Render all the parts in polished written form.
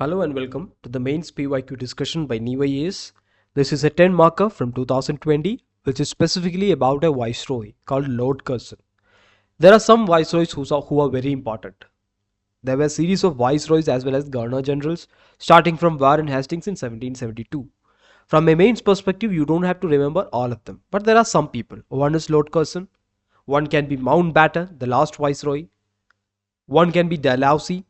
Hello and welcome to the mains PYQ discussion by Neva Yes. This is a 10 marker from 2020, which is specifically about a viceroy called Lord Curzon. There are some viceroys who are very important. There were a series of viceroys as well as governor generals, starting from Warren Hastings in 1772. From a mains perspective, you don't have to remember all of them, but there are some people. One is Lord Curzon, one can be Mountbatten, the last viceroy, one can be Dalhousie,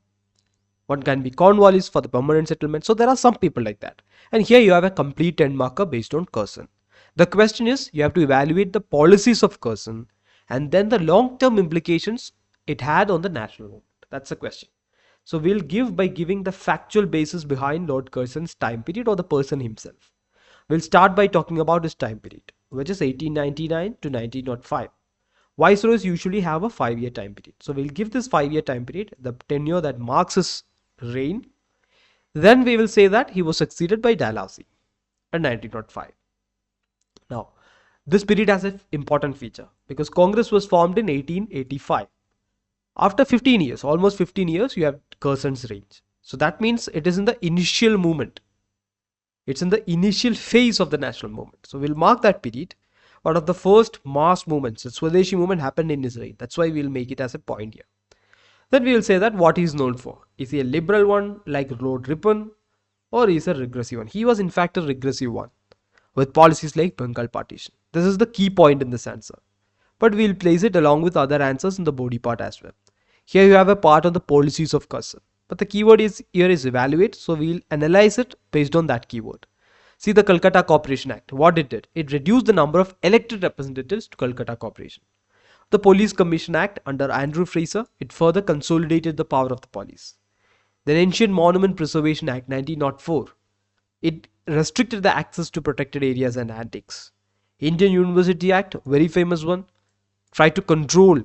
one can be Cornwallis for the permanent settlement. So there are some people like that. And here you have a complete 10 marker based on Curzon. The question is you have to evaluate the policies of Curzon and then the long-term implications it had on the national movement. That's the question. So we'll give by giving the factual basis behind Lord Curzon's time period or the person himself. We'll start by talking about his time period, which is 1899 to 1905. Viceroys usually have a 5-year time period. So we'll give this 5-year time period the tenure that marks his reign. Then we will say that he was succeeded by Dalhousie in 1905. Now, this period has an important feature because Congress was formed in 1885. After 15 years, almost 15 years, you have Curzon's reign. So that means it is in the initial movement. It's in the initial phase of the national movement. So we'll mark that period. One of the first mass movements, the Swadeshi movement, happened in his reign. That's why we'll make it as a point here. Then we will say that what he is known for. Is he a liberal one like Lord Ripon or is he a regressive one? He was in fact a regressive one with policies like Bengal partition. This is the key point in this answer. But we'll place it along with other answers in the body part as well. Here you have a part on the policies of Curzon. But the keyword is here is evaluate. So we'll analyze it based on that keyword. See the Calcutta Corporation Act. What it did? It reduced the number of elected representatives to Calcutta Corporation. The Police Commission Act under Andrew Fraser, it further consolidated the power of the police. The Ancient Monument Preservation Act 1904, it restricted the access to protected areas and antiques. Indian University Act, very famous one, tried to control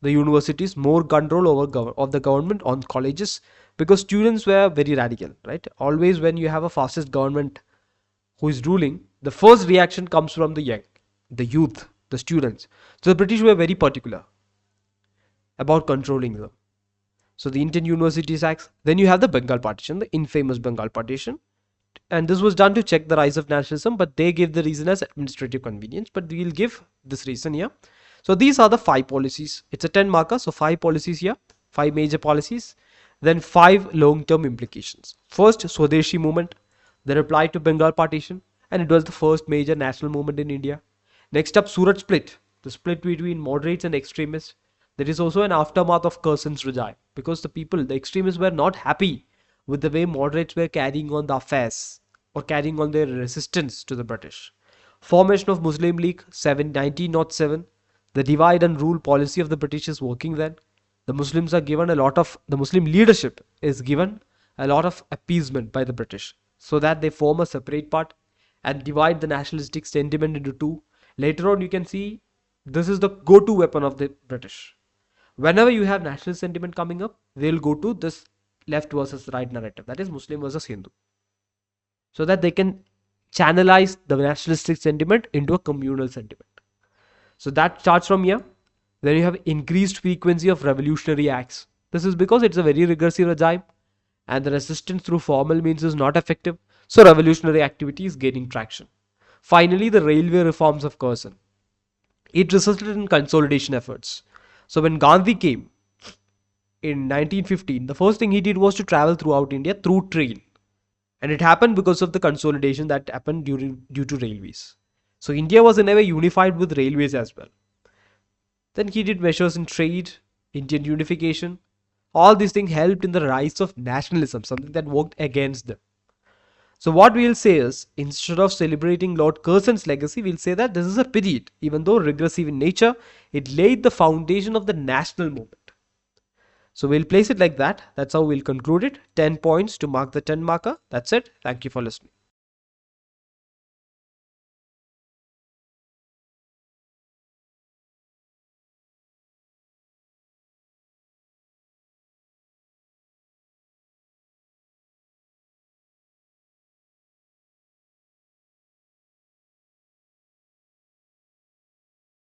the universities, more control over of the government on colleges because students were very radical, right? Always when you have a fascist government who is ruling, the first reaction comes from the young, the youth, the students. So the British were very particular about controlling them. So the Indian Universities Acts, then you have the Bengal partition, the infamous Bengal partition. And this was done to check the rise of nationalism, but they gave the reason as administrative convenience, but we'll give this reason here. So these are the 5 policies. It's a 10 marker, so 5 policies here, 5 major policies, then 5 long-term implications. First, Swadeshi movement, the reply to Bengal partition, and it was the first major national movement in India. Next up, Surat split, the split between moderates and extremists. There is also an aftermath of Curzon's regime because the extremists were not happy with the way moderates were carrying on the affairs or carrying on their resistance to the British. Formation of Muslim League 1907. The divide and rule policy of the British is working then. The Muslim leadership is given a lot of appeasement by the British so that they form a separate part and divide the nationalistic sentiment into 2. Later on, you can see this is the go-to weapon of the British. Whenever you have nationalist sentiment coming up, they'll go to this left versus right narrative, that is Muslim versus Hindu, so that they can channelize the nationalistic sentiment into a communal sentiment. So that starts from here. Then you have increased frequency of revolutionary acts. This is because it's a very regressive regime and the resistance through formal means is not effective. So revolutionary activity is gaining traction. Finally, the railway reforms of Curzon. It resulted in consolidation efforts. So when Gandhi came in 1915, the first thing he did was to travel throughout India through train. And it happened because of the consolidation that happened due to railways. So India was in a way unified with railways as well. Then he did measures in trade, Indian unification. All these things helped in the rise of nationalism, something that worked against them. So what we'll say is, instead of celebrating Lord Curzon's legacy, we'll say that this is a period, even though regressive in nature, it laid the foundation of the national movement. So we'll place it like that. That's how we'll conclude it. 10 points to mark the 10 marker. That's it. Thank you for listening.